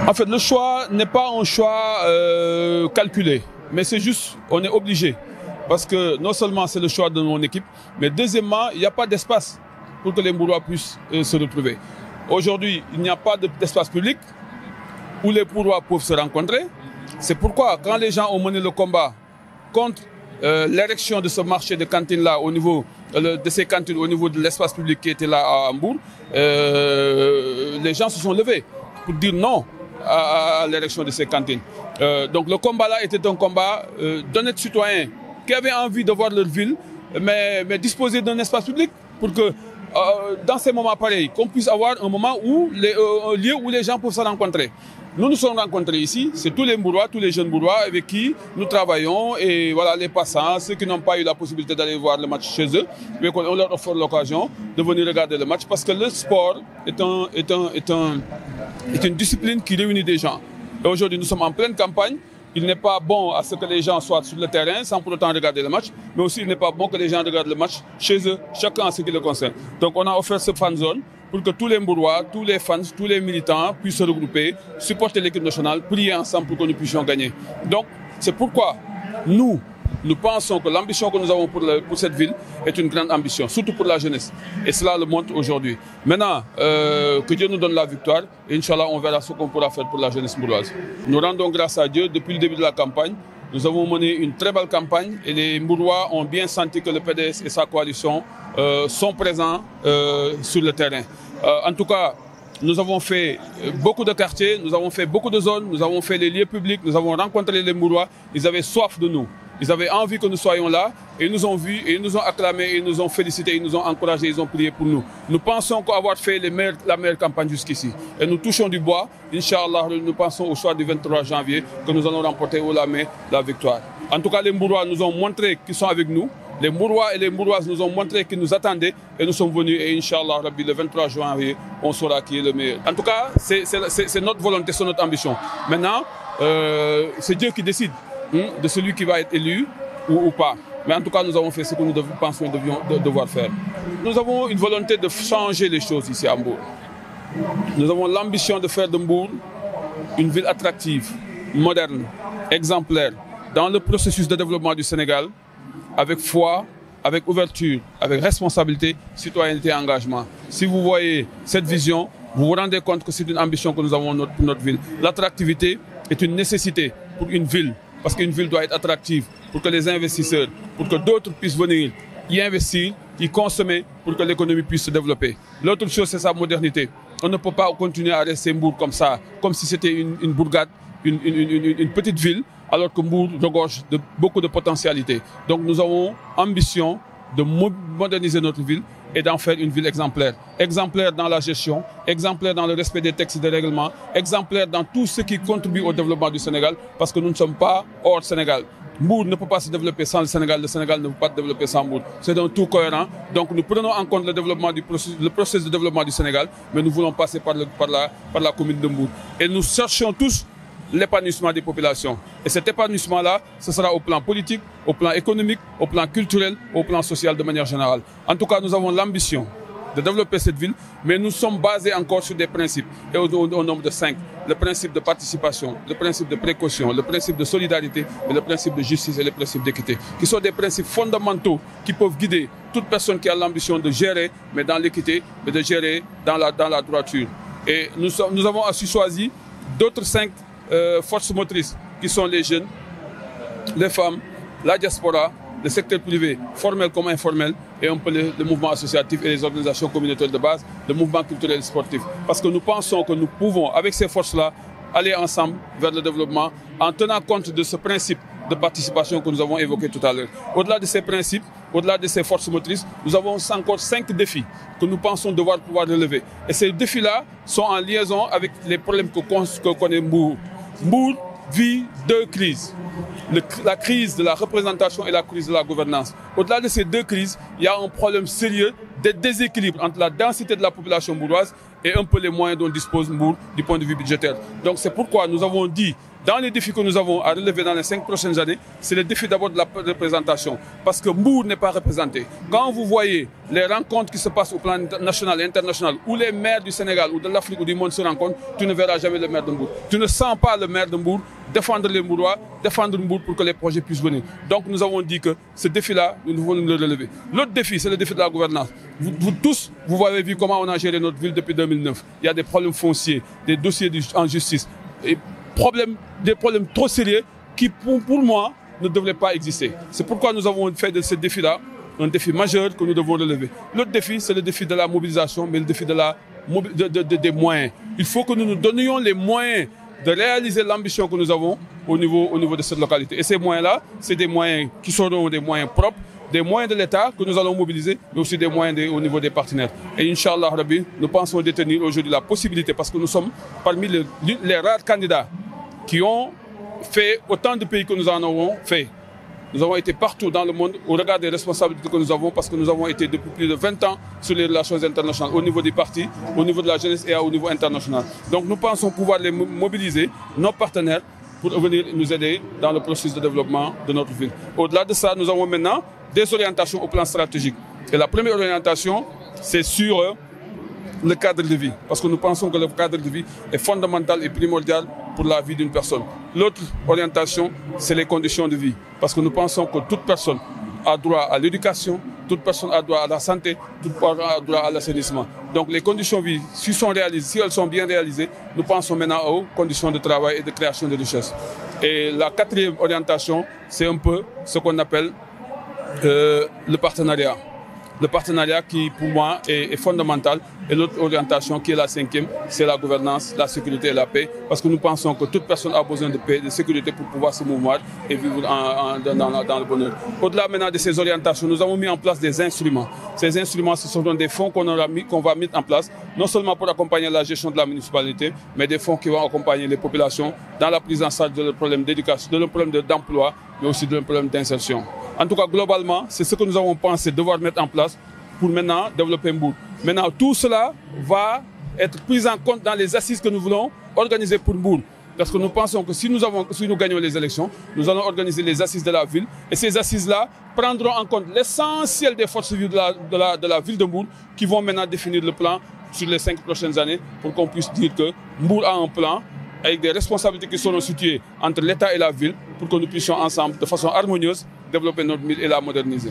En fait, le choix n'est pas un choix calculé, mais c'est juste, on est obligé. Parce que non seulement c'est le choix de mon équipe, mais deuxièmement, il n'y a pas d'espace pour que les Mbourois puissent se retrouver. Aujourd'hui, il n'y a pas d'espace public où les Mbourois peuvent se rencontrer. C'est pourquoi, quand les gens ont mené le combat contre l'érection de ce marché de cantines-là au niveau de ces cantines, au niveau de l'espace public qui était là à Hambourg, les gens se sont levés pour dire non à l'érection de ces cantines. Donc le combat-là était un combat d'honnêtes citoyens qui avaient envie de voir leur ville, mais disposer d'un espace public pour que dans ces moments pareils, qu'on puisse avoir un moment où un lieu où les gens peuvent se rencontrer. Nous nous sommes rencontrés ici, c'est tous les Mbourois, tous les jeunes Mbourois avec qui nous travaillons et voilà les passants, ceux qui n'ont pas eu la possibilité d'aller voir le match chez eux, mais on leur offre l'occasion de venir regarder le match parce que le sport est une discipline qui réunit des gens. Et aujourd'hui nous sommes en pleine campagne. Il n'est pas bon à ce que les gens soient sur le terrain sans pour autant regarder le match, mais aussi il n'est pas bon que les gens regardent le match chez eux, chacun en ce qui le concerne. Donc on a offert ce fan zone pour que tous les Mbourois, tous les fans, tous les militants puissent se regrouper, supporter l'équipe nationale, prier ensemble pour que nous puissions gagner. Donc c'est pourquoi nous pensons que l'ambition que nous avons pour cette ville est une grande ambition, surtout pour la jeunesse. Et cela le montre aujourd'hui. Maintenant, que Dieu nous donne la victoire, et Inch'Allah, on verra ce qu'on pourra faire pour la jeunesse mbouroise. Nous rendons grâce à Dieu depuis le début de la campagne. Nous avons mené une très belle campagne et les Mbourois ont bien senti que le PDS et sa coalition sont présents sur le terrain. En tout cas, nous avons fait beaucoup de quartiers, nous avons fait beaucoup de zones, nous avons fait les lieux publics, nous avons rencontré les Mbourois. Ils avaient soif de nous. Ils avaient envie que nous soyons là et ils nous ont vus et ils nous ont acclamés, et ils nous ont félicités, ils nous ont encouragés, ils ont prié pour nous. Nous pensons qu'avoir fait la meilleure campagne jusqu'ici. Et nous touchons du bois. Inch'Allah, nous pensons au soir du 23 janvier que nous allons remporter haut la main la victoire. En tout cas, les Mbourois nous ont montré qu'ils sont avec nous. Les Mbourois et les Mbouroises nous ont montré qu'ils nous attendaient et nous sommes venus. Et Inch'Allah, le 23 janvier, on saura qui est le meilleur. En tout cas, c'est notre volonté, c'est notre ambition. Maintenant, c'est Dieu qui décide de celui qui va être élu ou pas. Mais en tout cas, nous avons fait ce que nous pensons devoir faire. Nous avons une volonté de changer les choses ici à Mbour. Nous avons l'ambition de faire de Mbour une ville attractive, moderne, exemplaire, dans le processus de développement du Sénégal, avec foi, avec ouverture, avec responsabilité, citoyenneté et engagement. Si vous voyez cette vision, vous vous rendez compte que c'est une ambition que nous avons pour notre ville. L'attractivité est une nécessité pour une ville. Parce qu'une ville doit être attractive pour que les investisseurs, pour que d'autres puissent venir y investir, y consommer, pour que l'économie puisse se développer. L'autre chose, c'est sa modernité. On ne peut pas continuer à rester Mbour comme ça, comme si c'était une bourgade, une petite ville, alors que Mbour regorge de beaucoup de potentialités. Donc nous avons ambition de moderniser notre ville et d'en faire une ville exemplaire. Exemplaire dans la gestion, exemplaire dans le respect des textes et des règlements, exemplaire dans tout ce qui contribue au développement du Sénégal, parce que nous ne sommes pas hors Sénégal. Mbour ne peut pas se développer sans le Sénégal ne peut pas se développer sans Mbour. C'est un tout cohérent. Donc nous prenons en compte le processus de développement du Sénégal, mais nous voulons passer par la commune de Mbour. Et nous cherchons tous l'épanouissement des populations. Et cet épanouissement-là, ce sera au plan politique, au plan économique, au plan culturel, au plan social de manière générale. En tout cas, nous avons l'ambition de développer cette ville, mais nous sommes basés encore sur des principes, et au nombre de 5. Le principe de participation, le principe de précaution, le principe de solidarité, et le principe de justice et le principe d'équité, qui sont des principes fondamentaux qui peuvent guider toute personne qui a l'ambition de gérer, mais dans l'équité, mais de gérer dans la droiture. Et nous avons aussi choisi d'autres 5 forces motrices qui sont les jeunes, les femmes, la diaspora, le secteur privé, formel comme informel, et un peu le mouvement associatif et les organisations communautaires de base, le mouvement culturel et sportif. Parce que nous pensons que nous pouvons, avec ces forces-là, aller ensemble vers le développement en tenant compte de ce principe de participation que nous avons évoqué tout à l'heure. Au-delà de ces principes, au-delà de ces forces motrices, nous avons encore 5 défis que nous pensons devoir pouvoir relever. Et ces défis-là sont en liaison avec les problèmes que connaît Mbour. Mbour vit 2 crises. La crise de la représentation et la crise de la gouvernance. Au-delà de ces 2 crises, il y a un problème sérieux de déséquilibre entre la densité de la population mbouroise et un peu les moyens dont dispose Mbour du point de vue budgétaire. Donc c'est pourquoi nous avons dit Dans les défis que nous avons à relever dans les 5 prochaines années, c'est le défi d'abord de la représentation. Parce que Mbour n'est pas représenté. Quand vous voyez les rencontres qui se passent au plan national et international, où les maires du Sénégal ou de l'Afrique ou du monde se rencontrent, tu ne verras jamais le maire de Mbour. Tu ne sens pas le maire de Mbour défendre les Mbourois, défendre Mbour pour que les projets puissent venir. Donc nous avons dit que ce défi-là, nous devons le relever. L'autre défi, c'est le défi de la gouvernance. Vous tous, vous avez vu comment on a géré notre ville depuis 2009. Il y a des problèmes fonciers, des dossiers en justice, et des problèmes trop sérieux qui, pour moi, ne devraient pas exister. C'est pourquoi nous avons fait de ce défi-là un défi majeur que nous devons relever. L'autre défi, c'est le défi de la mobilisation, mais le défi des moyens. Il faut que nous nous donnions les moyens de réaliser l'ambition que nous avons au niveau de cette localité. Et ces moyens-là, c'est des moyens qui seront des moyens propres, des moyens de l'État que nous allons mobiliser, mais aussi des moyens au niveau des partenaires. Et Inch'Allah Rabbi, nous pensons détenir aujourd'hui la possibilité, parce que nous sommes parmi les rares candidats qui ont fait autant de pays que nous en avons fait. Nous avons été partout dans le monde au regard des responsabilités que nous avons, parce que nous avons été depuis plus de 20 ans sur les relations internationales, au niveau des partis, au niveau de la jeunesse et au niveau international. Donc nous pensons pouvoir les mobiliser, nos partenaires, pour venir nous aider dans le processus de développement de notre ville. Au-delà de ça, nous avons maintenant des orientations au plan stratégique. Et la première orientation, c'est sur le cadre de vie, parce que nous pensons que le cadre de vie est fondamental et primordial pour la vie d'une personne. L'autre orientation, c'est les conditions de vie, parce que nous pensons que toute personne a droit à l'éducation, toute personne a droit à la santé, toute personne a droit à l'assainissement. Donc les conditions de vie, si elles sont bien réalisées, nous pensons maintenant aux conditions de travail et de création de richesses. Et la quatrième orientation, c'est un peu ce qu'on appelle le partenariat. Le partenariat qui, pour moi, est fondamental. Et l'autre orientation, qui est la cinquième, c'est la gouvernance, la sécurité et la paix. Parce que nous pensons que toute personne a besoin de paix, de sécurité pour pouvoir se mouvoir et vivre dans le bonheur. Au-delà maintenant de ces orientations, nous avons mis en place des instruments. Ces instruments, ce sont des fonds qu'on va mettre en place, non seulement pour accompagner la gestion de la municipalité, mais des fonds qui vont accompagner les populations dans la prise en charge de leurs problèmes d'éducation, de leurs problèmes d'emploi, mais aussi de leurs problèmes d'insertion. En tout cas, globalement, c'est ce que nous avons pensé devoir mettre en place pour maintenant développer Mbour. Maintenant, tout cela va être pris en compte dans les assises que nous voulons organiser pour Mbour. Parce que nous pensons que si nous gagnons les élections, nous allons organiser les assises de la ville. Et ces assises-là prendront en compte l'essentiel des forces vives de la ville de Mbour, qui vont maintenant définir le plan sur les 5 prochaines années pour qu'on puisse dire que Mbour a un plan avec des responsabilités qui seront situées entre l'État et la ville pour que nous puissions ensemble, de façon harmonieuse, développer notre ville et la moderniser.